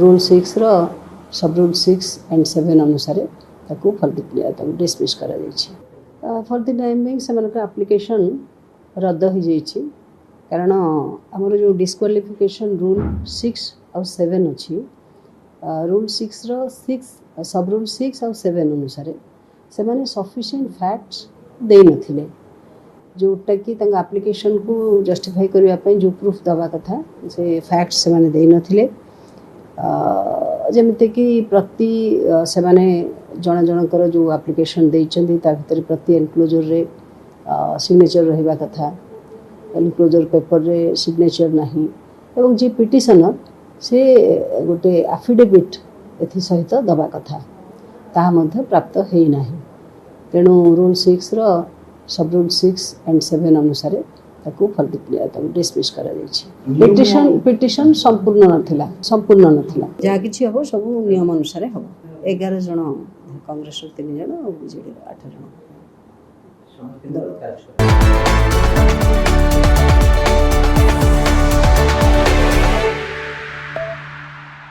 Rule 6 सब rule 6 and 7 अनुसार dismiss कर फॉर द टाइम बिंग से एप्लिकेशन रद्द हो जाइए कारण आमर जो डिस्क्वालिफिकेशन रूल 6 और 7 अच्छी रूल 6 सब रूल 6 और 7 अनुसार से मैंने सफिशिएंट फैक्ट्स दे नथिले जोटा कि एप्लिकेशन को जस्टिफाई करने जो प्रूफ दवा कथा से फैक्ट्स से मैंने दे नथिले जमीती कि प्रति से माने जन जनकर जो एप्लिकेशन देइचंदी ता भीतर प्रति एनक्लोजर रे सिग्नेचर रहिबा कथा एनक्लोजर पेपर रे सिग्नेचर नहीं एवं जे पिटिशनर से गोटे एफिडेविट एथि सहित दबा कथा ताहा मध्य प्राप्त हेई नाही तेणु रूल 6 सब रूल 6 एंड 7 अनुसार डिसमिस कर पिटिशन संपूर्ण नथिला जहाँ किछि हबो सब नियम अनुसार हबो 11 जन कांग्रेस 3 जन और बीजेडी 8 जन।